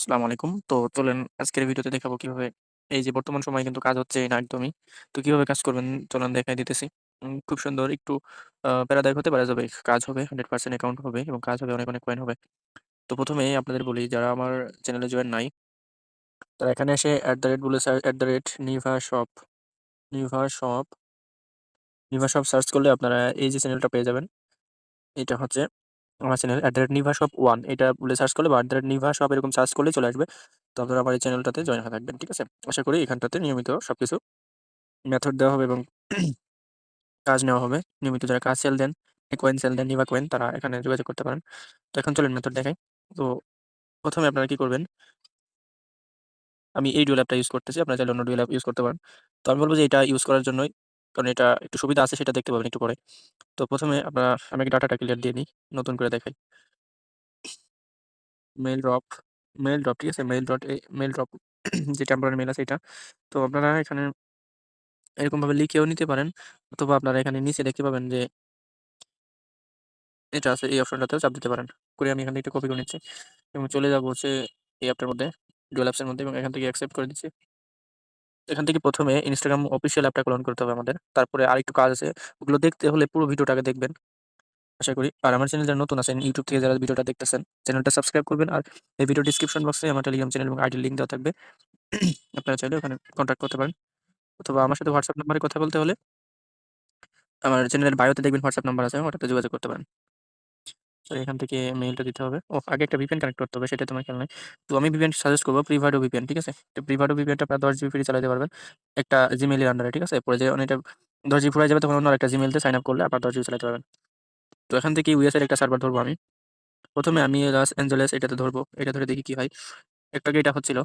আসসালামু আলাইকুম। তো চলেন আজকের ভিডিওতে দেখাবো কিভাবে এই যে বর্তমান সময়ে কিন্তু কাজ হচ্ছেই না একদমই। তো কিভাবে কাজ করবেন চলেন দেখাই দিতেছি। খুব সুন্দর একটু প্যারাদায়ক হতে পারে তবে কাজ হবে 100% অ্যাকাউন্ট হবে এবং কাজ হবে অনেক, অনেক কয়েন হবে। তো ১ম এই আপনাদের বলি যারা আমার চ্যানেলে জয়েন নাই, তারা এখানে এসে বলে Nibha shop, Nibha shop, Nibha shop search করলে আপনারা এই যে চ্যানেলটা পেয়ে যাবেন। এটা হচ্ছে আমার চ্যানেল নিভা শপ 1 এটা বলে সার্চ করলে বা নিভা শপ এরকম সার্চ করলেই চলে আসবে। তো আপনারা আমার এই চ্যানেলটাতে জয়েন হয়ে থাকবেন। ঠিক আছে? আশা করি এখানটাতে নিয়মিত সবকিছু মেথড দেওয়া হবে এবং কাজ নেওয়া হবে। নিয়মিত যারা কাজ সেল দেন, কয়েন সেল দেন, নিভা কয়েন তারা এখানে যোগাযোগ করতে পারেন। তো এখন চলেন মেথড দেখাই। তো ১ম এ আপনারা কি করবেন? আমি এই ডুয়াল অ্যাপটা ইউজ করতেছি। আপনারা চাইলে অন্য ডুয়াল অ্যাপ ইউজ করতে পারেন। তো আমি বলব যে এটা ইউজ করার জন্যই কারণ এটা একটু সুবিধা আছে সেটা দেখতে পাবেন একটু পরে। তো ১ম এ আমি আগে ডাটাটা ক্লিয়ার দিয়ে নিই। নতুন করে দেখাই। মেইল ড্রপ, মেইল ড্রপ ঠিক আছে? মেইল ড্রপ যে টেম্পোরারি মেইল আছে এটা। তো আপনারা এখানে এরকমভাবে লিখেও নিতে পারেন অথবা আপনারা এখানে নিচে দেখতে পাবেন যে এটা আছে এই অপশনটাতেও চাপ দিতে পারেন। করে আমি এখান থেকে একটা কপি করে নিচ্ছি এবং চলে যাব হচ্ছে এই অ্যাপটার মধ্যে, ডুয়াল অ্যাপস এর মধ্যে এবং এখান থেকে অ্যাকসেপ্ট করে দিচ্ছি। এখান থেকে ১ম এ Instagram অফিসিয়াল অ্যাপটা ক্লোন করতে হবে আমাদের। তারপরে আরেকটু কাজ আছে। ওগুলো দেখতে হলে পুরো ভিডিওটা আগে দেখবেন। আশা করি। আর আমার চ্যানেল যারা নতুন আছেন, YouTube থেকে যারা ভিডিওটা দেখতেছেন, চ্যানেলটা সাবস্ক্রাইব করবেন। আর এই ভিডিও ডেসক্রিপশন বক্সে আমার টেলিগ্রাম চ্যানেল এবং আইডির লিংক দেওয়া থাকবে। আপনারা চাইলে ওখানে কনট্যাক্ট করতে পারেন। অথবা আমার সাথে WhatsApp নাম্বারে কথা বলতে হলে আমার চ্যানেলের বায়োতে দেখবেন WhatsApp নাম্বার আছে, ওটাতে যোগাযোগ করতে পারেন। তো এখান থেকে মেইলটা দিতে হবে। আগে একটা VPN কানেক্ট করতে হবে, সেটা তোমার খেয়াল নাই। তো আমি VPN সাজেস্ট করব Privado VPN, ঠিক আছে? তো Privado VPNটা আপনারা 10 জিবি ফ্রি চালাতে পারবেন। একটা Gmail এর আন্ডারে, ঠিক আছে? পরে যখন এটা 10 জিবি ফুরায় যাবে তখন অন্য আরেকটা Gmail দিয়ে সাইন আপ করলে আবার 10 জিবি চালাতে পারবেন। তো এখান থেকে ইউএস এর একটা সার্ভার ধরবো আমি। ১ম এ আমি লস এঞ্জেলেস এটাতে ধরবো। এটা ধরে দেখি কি হয়। একটু আগে এটা হচ্ছিল।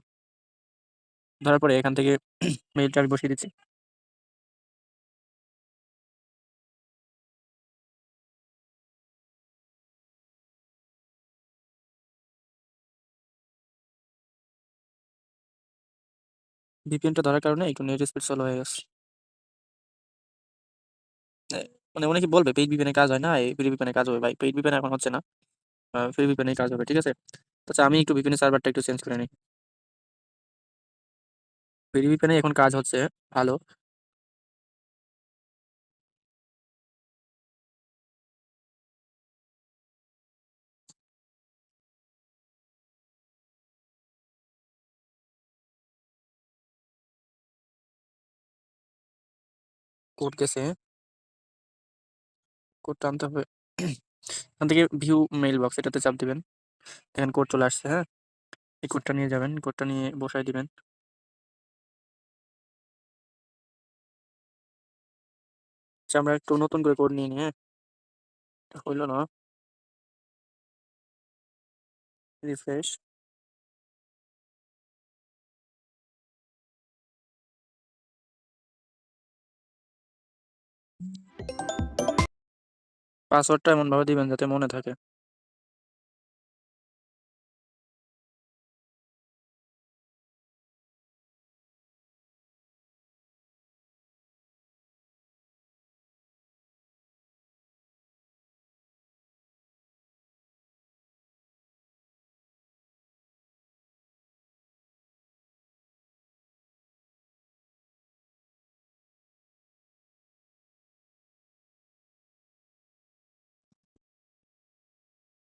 ধরার পরে এখান থেকে মেইলটা আমি বসিয়ে দিচ্ছি। VPNটা ধরার কারণে একটু নেট স্পিড স্লো হয়ে গেছে। এ মানে অনেকে বলবে পেইড VPN এ কাজ হয় না, এই ফ্রি VPN এ কাজ হবে ভাই। পেইড VPN এখন হচ্ছে না। ফ্রি VPN এই কাজ হবে, ঠিক আছে? আচ্ছা আমি একটু VPN এর সার্ভারটা একটু চেঞ্জ করে নিই। ফ্রি VPN এ এখন কাজ হচ্ছে ভালো। কোড গেছে, কোডটা আনতে হবে। এখান থেকে ভিউ মেইল বক্স এটাতে চাপ দিবেন। দেখেন কোড চলে আসছে, হ্যাঁ? এই কোডটা নিয়ে যাবেন, কোডটা নিয়ে বসায় দিবেন। আচ্ছা আমরা একটু নতুন করে কোড নিয়ে নিই, হ্যাঁ? এটা হইল না। রিফ্রেশ। পাসওয়ার্ডটা এমনভাবে দিবেন যাতে মনে থাকে।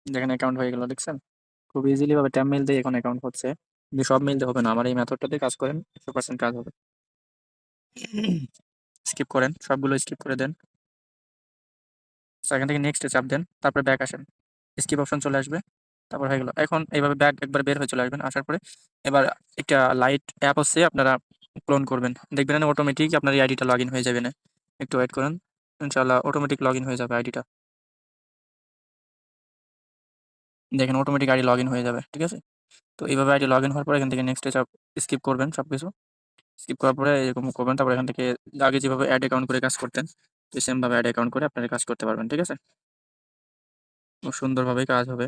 দেখেন অ্যাকাউন্ট হয়ে গেল, দেখছেন? খুব ইজিলি ভাবে ট্যাব মেইল দিয়ে এখন অ্যাকাউন্ট হচ্ছে। কিন্তু সব মেইল দিয়ে হবে না। আমার এই মেথডটাতে কাজ করেন, 100% কাজ হবে। স্কিপ করেন, সবগুলো স্কিপ করে দেন। সো এখান থেকে নেক্সট এ চাপ দেন, তারপরে ব্যাক আসেন। স্কিপ অপশন চলে আসবে। তারপর হয়ে গেল। এখন এইভাবে ব্যাক একবার বের হয়ে চলে আসবেন। আসার পরে এবার একটা লাইট অ্যাপ হচ্ছে আপনারা ক্লোন করবেন। দেখবেন না অটোমেটিক আপনার এই আইডিটা লগইন হয়ে যাবে না। একটু ওয়েট করেন। ইনশাআল্লাহ অটোমেটিক লগইন হয়ে যাবে আইডিটা। দেখেন অটোমেটিক আইডি লগইন হয়ে যাবে। ঠিক আছে? তো এইভাবে আইডি লগইন হওয়ার পরে এখান থেকে নেক্সট এ চাপ স্কিপ করবেন সবকিছু। স্কিপ করার পরে এরকম করবেন। তারপর এখান থেকে আগে যেভাবে এড অ্যাকাউন্ট করে কাজ করতেন, তো সেম ভাবে এড অ্যাকাউন্ট করে আপনারা কাজ করতে পারবেন। ঠিক আছে? খুব সুন্দরভাবে কাজ হবে।